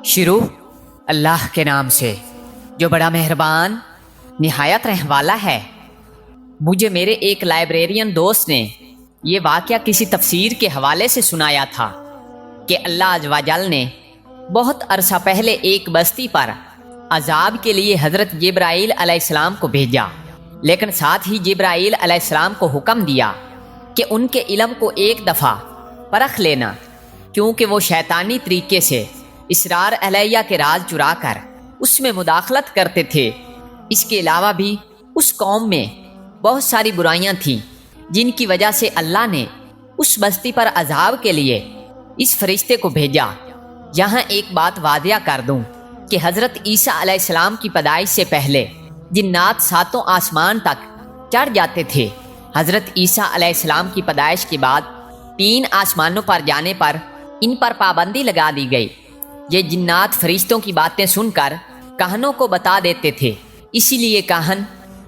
شروع اللہ کے نام سے جو بڑا مہربان نہایت رحم والا ہے۔ مجھے میرے ایک لائبریرین دوست نے یہ واقعہ کسی تفسیر کے حوالے سے سنایا تھا کہ اللہ عز و جل نے بہت عرصہ پہلے ایک بستی پر عذاب کے لیے حضرت جبرائیل علیہ السلام کو بھیجا، لیکن ساتھ ہی جبرائیل علیہ السلام کو حکم دیا کہ ان کے علم کو ایک دفعہ پرکھ لینا، کیونکہ وہ شیطانی طریقے سے اسرار علیہ کے راز چرا کر اس میں مداخلت کرتے تھے۔ اس کے علاوہ بھی اس قوم میں بہت ساری برائیاں تھیں جن کی وجہ سے اللہ نے اس بستی پر عذاب کے لیے اس فرشتے کو بھیجا۔ یہاں ایک بات واضح کر دوں کہ حضرت عیسیٰ علیہ السلام کی پیدائش سے پہلے جنات ساتوں آسمان تک چڑھ جاتے تھے۔ حضرت عیسیٰ علیہ السلام کی پیدائش کے بعد 3 آسمانوں پر جانے پر ان پر پابندی لگا دی گئی۔ یہ جنات فرشتوں کی باتیں سن کر کاہنوں کو بتا دیتے تھے، اسی لیے کاہن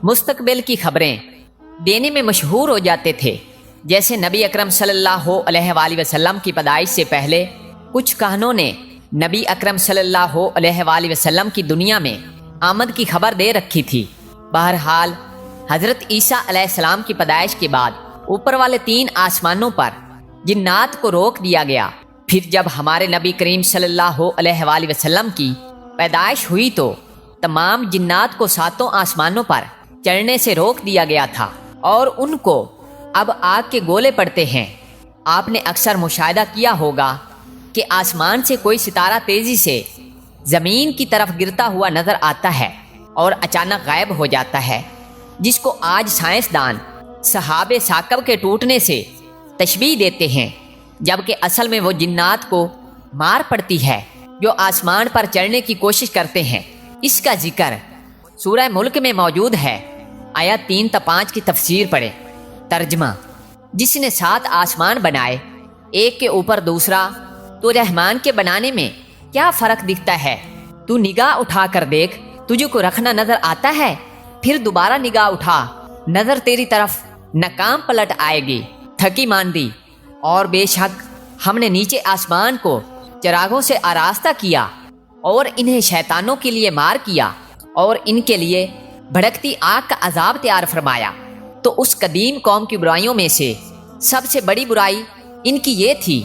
مستقبل کی خبریں دینے میں مشہور ہو جاتے تھے۔ جیسے نبی اکرم صلی اللہ علیہ وآلہ وسلم کی پیدائش سے پہلے کچھ کاہنوں نے نبی اکرم صلی اللہ علیہ وآلہ وسلم کی دنیا میں آمد کی خبر دے رکھی تھی۔ بہرحال حضرت عیسیٰ علیہ السلام کی پیدائش کے بعد اوپر والے 3 آسمانوں پر جنات کو روک دیا گیا۔ پھر جب ہمارے نبی کریم صلی اللہ علیہ وآلہ وسلم کی پیدائش ہوئی تو تمام جنات کو 7 آسمانوں پر چڑھنے سے روک دیا گیا تھا اور ان کو اب آگ کے گولے پڑتے ہیں۔ آپ نے اکثر مشاہدہ کیا ہوگا کہ آسمان سے کوئی ستارہ تیزی سے زمین کی طرف گرتا ہوا نظر آتا ہے اور اچانک غائب ہو جاتا ہے، جس کو آج سائنسدان سحاب ثاقب کے ٹوٹنے سے تشبیہ دیتے ہیں، جبکہ اصل میں وہ جنات کو مار پڑتی ہے جو آسمان پر چڑھنے کی کوشش کرتے ہیں۔ اس کا ذکر سورہ ملک میں موجود ہے۔ آیت 3 تا 5 کی تفسیر پڑھیں۔ ترجمہ: جس نے 7 آسمان بنائے، ایک کے اوپر دوسرا، تو رحمان کے بنانے میں کیا فرق دکھتا ہے؟ تو نگاہ اٹھا کر دیکھ، تجھے کو رکھنا نظر آتا ہے؟ پھر دوبارہ نگاہ اٹھا، نظر تیری طرف ناکام پلٹ آئے گی، تھکی ماندی۔ اور بے شک ہم نے نیچے آسمان کو چراغوں سے آراستہ کیا اور انہیں شیطانوں کے لیے مار کیا اور ان کے لیے بھڑکتی آگ کا عذاب تیار فرمایا۔ تو اس قدیم قوم کی برائیوں میں سے سب سے بڑی برائی ان کی یہ تھی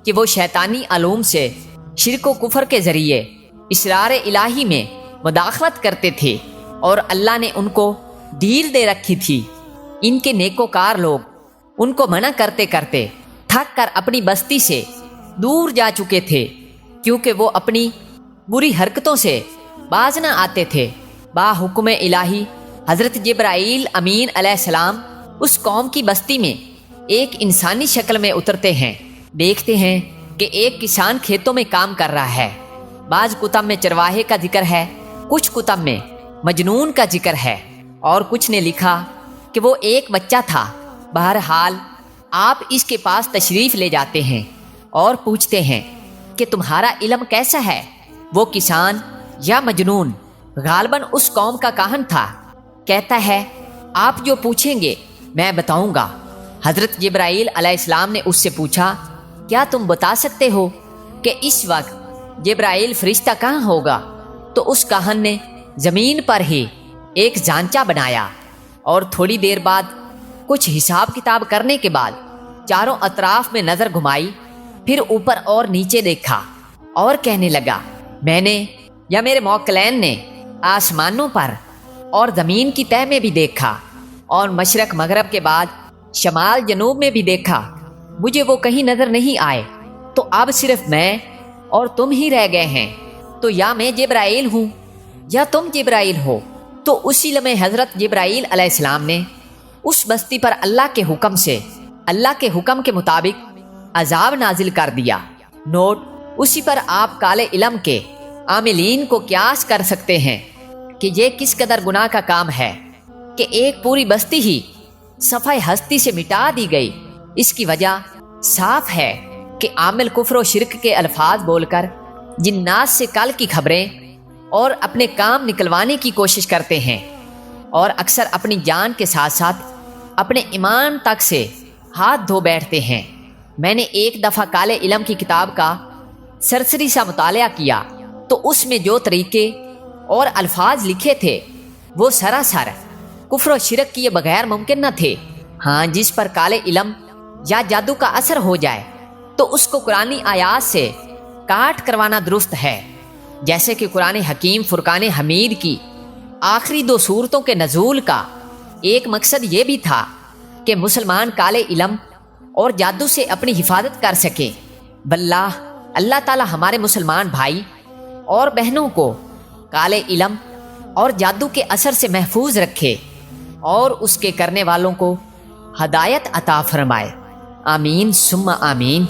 کہ وہ شیطانی علوم سے شرک و کفر کے ذریعے اسرار الہی میں مداخلت کرتے تھے اور اللہ نے ان کو ڈھیل دے رکھی تھی۔ ان کے نیکوکار لوگ ان کو منع کرتے کرتے تھک کر اپنی بستی سے دور جا چکے تھے، کیونکہ وہ اپنی بری حرکتوں سے باز نہ آتے تھے۔ با حکم الہی حضرت جبرائیل امین علیہ السلام اس قوم کی بستی میں ایک انسانی شکل میں اترتے ہیں۔ دیکھتے ہیں کہ ایک کسان کھیتوں میں کام کر رہا ہے۔ بعض کتب میں چرواہے کا ذکر ہے، کچھ کتب میں مجنون کا ذکر ہے، اور کچھ نے لکھا کہ وہ ایک بچہ تھا۔ بہرحال آپ اس کے پاس تشریف لے جاتے ہیں اور پوچھتے ہیں کہ تمہارا علم کیسا ہے؟ وہ کسان یا مجنون غالباً اس قوم کا کاہن تھا۔ کہتا ہے آپ جو پوچھیں گے میں بتاؤں گا۔ حضرت جبرائیل علیہ السلام نے اس سے پوچھا کیا تم بتا سکتے ہو کہ اس وقت جبرائیل فرشتہ کہاں ہوگا؟ تو اس کاہن نے زمین پر ہی ایک زانچہ بنایا اور تھوڑی دیر بعد کچھ حساب کتاب کرنے کے بعد چاروں اطراف میں نظر گھمائی، پھر اوپر اور نیچے دیکھا اور کہنے لگا میں نے یا میرے موکلین نے آسمانوں پر اور زمین کی تہہ میں بھی دیکھا اور مشرق مغرب کے بعد شمال جنوب میں بھی دیکھا، مجھے وہ کہیں نظر نہیں آئے، تو اب صرف میں اور تم ہی رہ گئے ہیں، تو یا میں جبرائیل ہوں یا تم جبرائیل ہو۔ تو اسی لمحے حضرت جبرائیل علیہ السلام نے اس بستی پر اللہ کے حکم کے مطابق عذاب نازل کر دیا۔ نوٹ: اسی پر آپ کالے علم کے عاملین کو قیاس کر سکتے ہیں کہ یہ کس قدر گناہ کا کام ہے کہ ایک پوری بستی ہی صفحہ ہستی سے مٹا دی گئی۔ اس کی وجہ صاف ہے کہ عامل کفر و شرک کے الفاظ بول کر جنات سے کل کی خبریں اور اپنے کام نکلوانے کی کوشش کرتے ہیں، اور اکثر اپنی جان کے ساتھ ساتھ اپنے ایمان تک سے ہاتھ دھو بیٹھتے ہیں۔ میں نے ایک دفعہ کالے علم کی کتاب کا سرسری سا مطالعہ کیا تو اس میں جو طریقے اور الفاظ لکھے تھے وہ سراسر کفر و شرک کیے بغیر ممکن نہ تھے۔ ہاں، جس پر کالے علم یا جادو کا اثر ہو جائے تو اس کو قرآنی آیات سے کاٹ کروانا درست ہے، جیسے کہ قرآن حکیم فرقان حمید کی آخری 2 سورتوں کے نزول کا ایک مقصد یہ بھی تھا کہ مسلمان کالے علم اور جادو سے اپنی حفاظت کر سکے۔ باللہ اللہ تعالی ہمارے مسلمان بھائی اور بہنوں کو کالے علم اور جادو کے اثر سے محفوظ رکھے اور اس کے کرنے والوں کو ہدایت عطا فرمائے۔ آمین ثم آمین۔